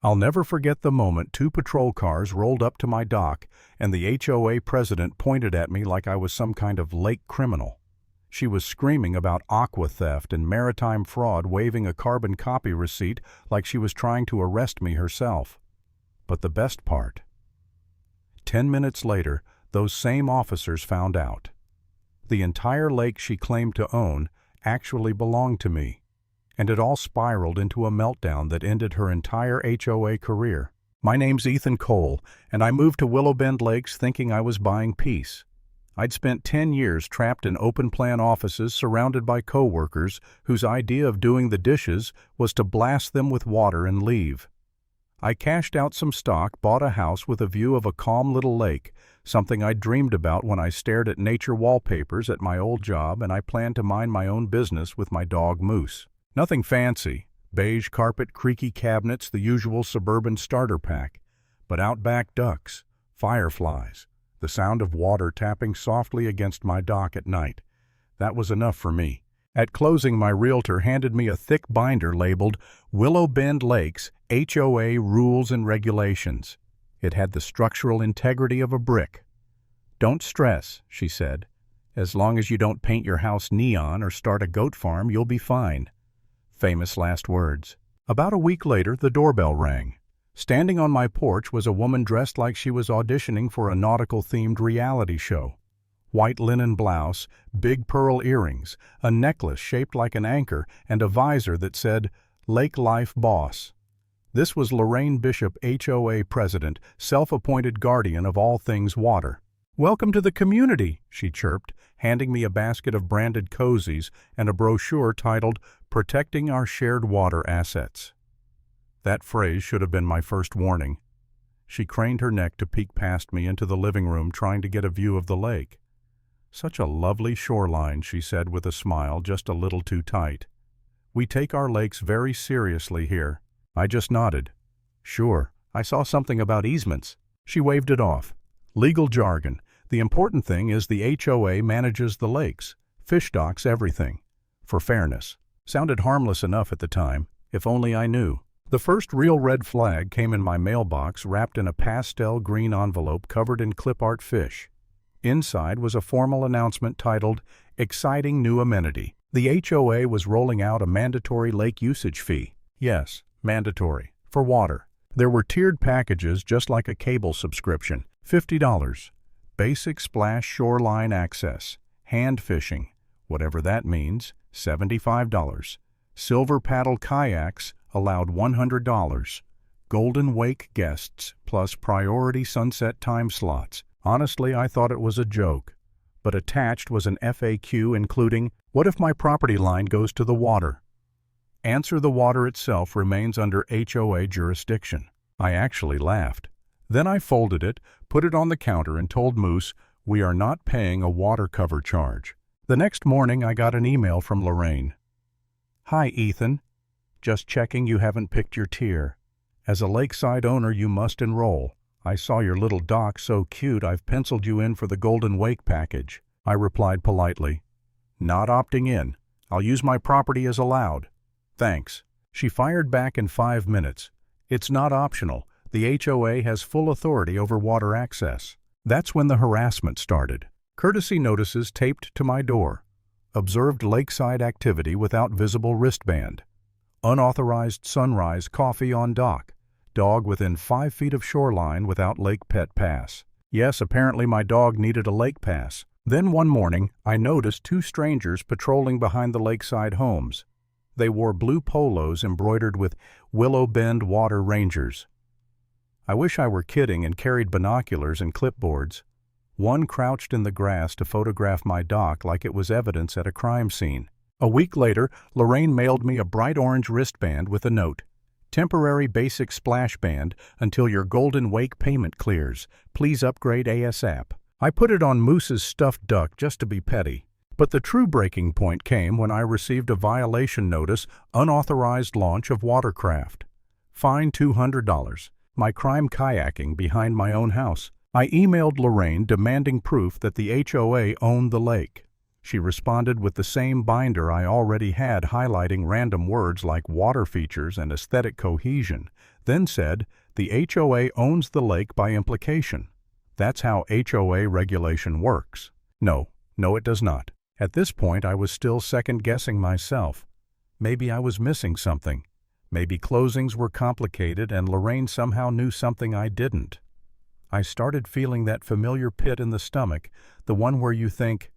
I'll never forget the moment two patrol cars rolled up to my dock and the HOA president pointed at me like I was some kind of lake criminal. She was screaming about aqua theft and maritime fraud, waving a carbon copy receipt like she was trying to arrest me herself. But the best part: 10 minutes later, those same officers found out. The entire lake she claimed to own actually belonged to me, and it all spiraled into a meltdown that ended her entire HOA career. My name's Ethan Cole, and I moved to Willow Bend Lakes thinking I was buying peace. I'd spent 10 years trapped in open-plan offices surrounded by co-workers whose idea of doing the dishes was to blast them with water and leave. I cashed out some stock, bought a house with a view of a calm little lake, something I dreamed about when I stared at nature wallpapers at my old job, and I planned to mind my own business with my dog Moose. Nothing fancy, beige carpet, creaky cabinets, the usual suburban starter pack, but outback ducks, fireflies, the sound of water tapping softly against my dock at night. That was enough for me. At closing, my realtor handed me a thick binder labeled Willow Bend Lakes HOA Rules and Regulations. It had the structural integrity of a brick. "Don't stress," she said. "As long as you don't paint your house neon or start a goat farm, you'll be fine." Famous last words. About a week later, the doorbell rang. Standing on my porch was a woman dressed like she was auditioning for a nautical-themed reality show. White linen blouse, big pearl earrings, a necklace shaped like an anchor, and a visor that said, "Lake Life Boss." This was Lorraine Bishop, HOA president, self-appointed guardian of all things water. "Welcome to the community," she chirped, handing me a basket of branded cozies and a brochure titled Protecting Our Shared Water Assets. That phrase should have been my first warning. She craned her neck to peek past me into the living room, trying to get a view of the lake. "Such a lovely shoreline," she said with a smile just a little too tight. "We take our lakes very seriously here." I just nodded. "Sure, I saw something about easements." She waved it off. "Legal jargon. The important thing is the HOA manages the lakes, fish docks, everything. For fairness." Sounded harmless enough at the time, if only I knew. The first real red flag came in my mailbox, wrapped in a pastel green envelope covered in clip art fish. Inside was a formal announcement titled, "Exciting New Amenity." The HOA was rolling out a mandatory lake usage fee. Yes, mandatory. For water. There were tiered packages just like a cable subscription. $50. Basic splash shoreline access. Hand fishing, whatever that means, $75. Silver paddle kayaks allowed $100. Golden Wake guests plus priority sunset time slots. Honestly, I thought it was a joke. But attached was an FAQ including, "What if my property line goes to the water?" Answer: the water itself remains under HOA jurisdiction. I actually laughed. Then I folded it, put it on the counter, and told Moose, "We are not paying a water cover charge." The next morning I got an email from Lorraine. "Hi, Ethan. Just checking you haven't picked your tier. As a lakeside owner, you must enroll. I saw your little dock so cute I've penciled you in for the Golden Wake package." I replied politely, "Not opting in. I'll use my property as allowed. Thanks." She fired back in 5 minutes. "It's not optional. The HOA has full authority over water access." That's when the harassment started. Courtesy notices taped to my door. Observed lakeside activity without visible wristband. Unauthorized sunrise coffee on dock. Dog within 5 feet of shoreline without lake pet pass. Yes, apparently my dog needed a lake pass. Then one morning, I noticed 2 strangers patrolling behind the lakeside homes. They wore blue polos embroidered with Willow Bend Water Rangers. I wish I were kidding and carried binoculars and clipboards. One crouched in the grass to photograph my dock like it was evidence at a crime scene. A week later, Lorraine mailed me a bright orange wristband with a note. "Temporary basic splash band until your Golden Wake payment clears. Please upgrade ASAP." I put it on Moose's stuffed duck just to be petty. But the true breaking point came when I received a violation notice: unauthorized launch of watercraft. Fine $200. My crime: kayaking behind my own house. I emailed Lorraine demanding proof that the HOA owned the lake. She responded with the same binder I already had, highlighting random words like water features and aesthetic cohesion, then said, "The HOA owns the lake by implication. That's how HOA regulation works." No, it does not. At this point, I was still second-guessing myself. Maybe I was missing something. Maybe closings were complicated and Lorraine somehow knew something I didn't. I started feeling that familiar pit in the stomach, the one where you think,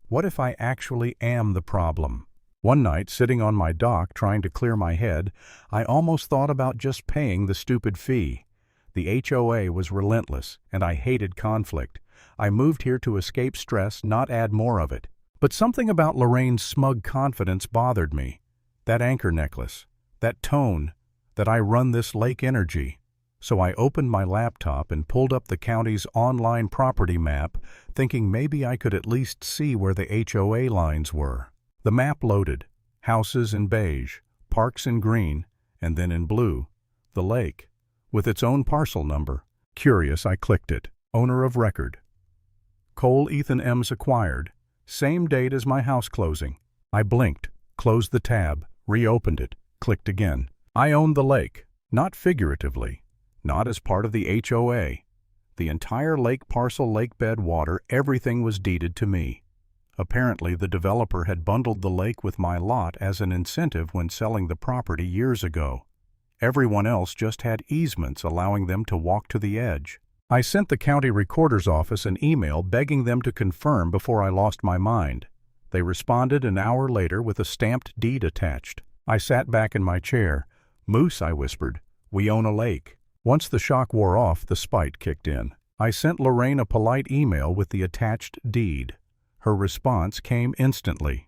what if I actually am the problem? One night, sitting on my dock trying to clear my head, I almost thought about just paying the stupid fee. The HOA was relentless, and I hated conflict. I moved here to escape stress, not add more of it. But something about Lorraine's smug confidence bothered me. That anchor necklace, that tone, that I run this lake energy. So I opened my laptop and pulled up the county's online property map, thinking maybe I could at least see where the HOA lines were. The map loaded, houses in beige, parks in green, and then in blue, the lake, with its own parcel number. Curious, I clicked it. Owner of record. Cole Ethan M's acquired. Same date as my house closing. I blinked, closed the tab, reopened it, clicked again. I owned the lake, not figuratively, not as part of the HOA. The entire lake parcel, lake bed, water, everything was deeded to me. Apparently, the developer had bundled the lake with my lot as an incentive when selling the property years ago. Everyone else just had easements allowing them to walk to the edge. I sent the county recorder's office an email begging them to confirm before I lost my mind. They responded an hour later with a stamped deed attached. I sat back in my chair. "Moose," I whispered, "we own a lake." Once the shock wore off, the spite kicked in. I sent Lorraine a polite email with the attached deed. Her response came instantly.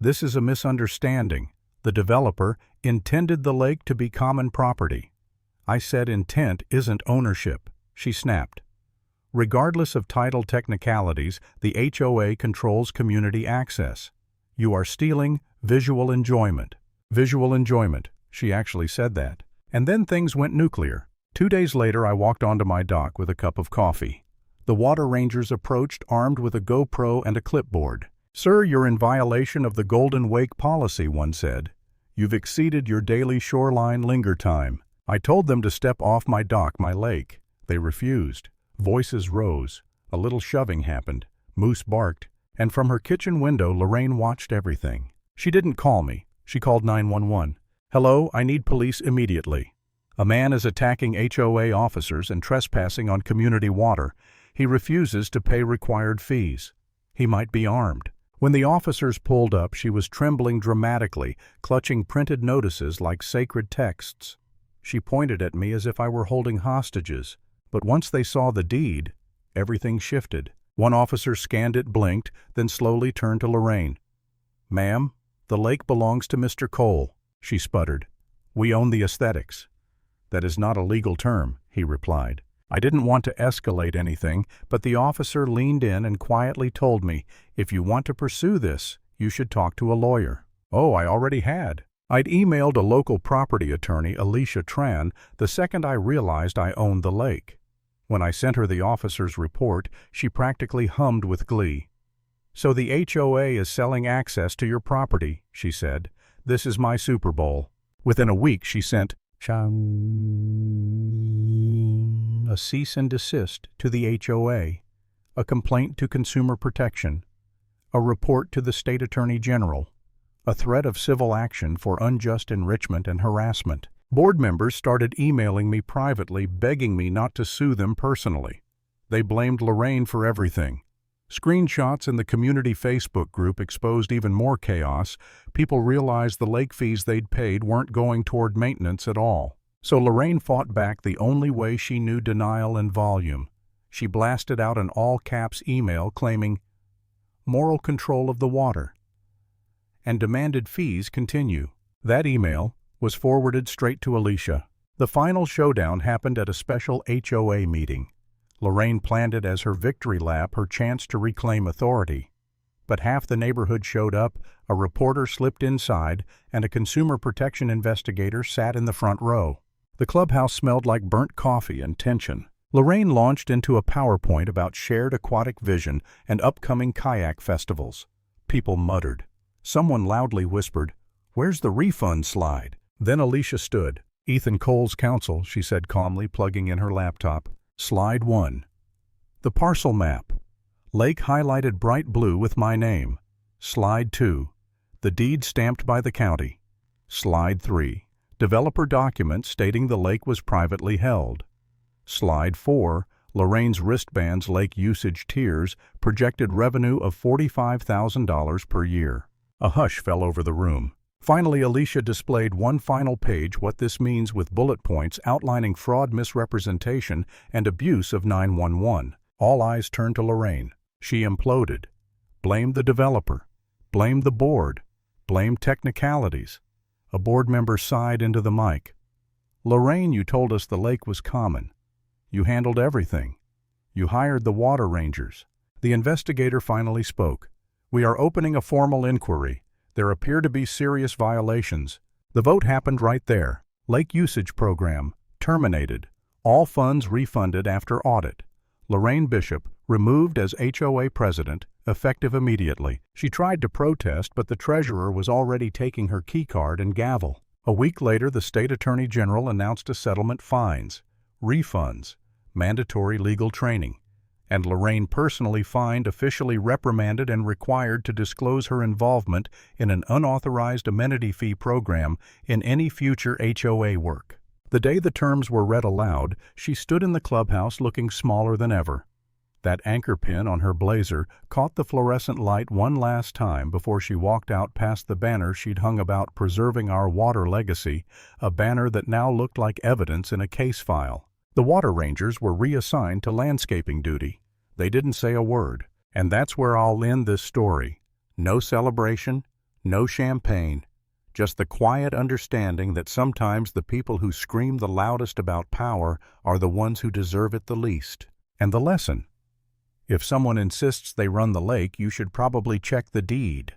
"This is a misunderstanding. The developer intended the lake to be common property." I said intent isn't ownership. She snapped. "Regardless of title technicalities, the HOA controls community access. You are stealing visual enjoyment." Visual enjoyment. She actually said that. And then things went nuclear. 2 days later, I walked onto my dock with a cup of coffee. The water rangers approached armed with a GoPro and a clipboard. "Sir, you're in violation of the Golden Wake policy," one said. "You've exceeded your daily shoreline linger time." I told them to step off my dock, my lake. They refused. Voices rose. A little shoving happened. Moose barked. And from her kitchen window, Lorraine watched everything. She didn't call me. She called 911. "Hello, I need police immediately. A man is attacking HOA officers and trespassing on community water. He refuses to pay required fees. He might be armed." When the officers pulled up, she was trembling dramatically, clutching printed notices like sacred texts. She pointed at me as if I were holding hostages. But once they saw the deed, everything shifted. One officer scanned it, blinked, then slowly turned to Lorraine. "Ma'am, the lake belongs to Mr. Cole," she sputtered. "We own the aesthetics." "That is not a legal term," he replied. I didn't want to escalate anything, but the officer leaned in and quietly told me, "If you want to pursue this, you should talk to a lawyer." Oh, I already had. I'd emailed a local property attorney, Alicia Tran, the second I realized I owned the lake. When I sent her the officer's report, she practically hummed with glee. "So the HOA is selling access to your property," she said. "This is my Super Bowl." Within a week, she sent a cease and desist to the HOA, a complaint to Consumer Protection, a report to the State Attorney General, a threat of civil action for unjust enrichment and harassment. Board members started emailing me privately, begging me not to sue them personally. They blamed Lorraine for everything. Screenshots in the community Facebook group exposed even more chaos. People realized the lake fees they'd paid weren't going toward maintenance at all. So Lorraine fought back the only way she knew: denial and volume. She blasted out an all-caps email claiming moral control of the water and demanded fees continue. That email was forwarded straight to Alicia. The final showdown happened at a special HOA meeting. Lorraine planned it as her victory lap, her chance to reclaim authority. But half the neighborhood showed up, a reporter slipped inside, and a consumer protection investigator sat in the front row. The clubhouse smelled like burnt coffee and tension. Lorraine launched into a PowerPoint about shared aquatic vision and upcoming kayak festivals. People muttered. Someone loudly whispered, "Where's the refund slide?" Then Alicia stood, Ethan Cole's counsel, she said calmly, plugging in her laptop. Slide 1. The parcel map. Lake highlighted bright blue with my name. Slide 2. The deed stamped by the county. Slide 3. Developer document stating the lake was privately held. Slide 4. Lorraine's wristbands lake usage tiers, projected revenue of $45,000 per year. A hush fell over the room. Finally, Alicia displayed one final page, what this means, with bullet points outlining fraud, misrepresentation, and abuse of 911. All eyes turned to Lorraine. She imploded. Blamed the developer. Blamed the board. Blamed technicalities. A board member sighed into the mic. Lorraine, you told us the lake was common. You handled everything. You hired the water rangers. The investigator finally spoke. We are opening a formal inquiry. There appear to be serious violations. The vote happened right there. Lake usage program terminated. All funds refunded after audit. Lorraine Bishop removed as HOA president, effective immediately. She tried to protest, but the treasurer was already taking her keycard and gavel. A week later, the state attorney general announced a settlement: fines, refunds, mandatory legal training, and Lorraine personally fined, officially reprimanded, and required to disclose her involvement in an unauthorized amenity fee program in any future HOA work. The day the terms were read aloud, she stood in the clubhouse looking smaller than ever. That anchor pin on her blazer caught the fluorescent light one last time before she walked out past the banner she'd hung about preserving our water legacy, a banner that now looked like evidence in a case file. The water rangers were reassigned to landscaping duty. They didn't say a word. And that's where I'll end this story. No celebration, no champagne, just the quiet understanding that sometimes the people who scream the loudest about power are the ones who deserve it the least. And the lesson: if someone insists they run the lake, you should probably check the deed.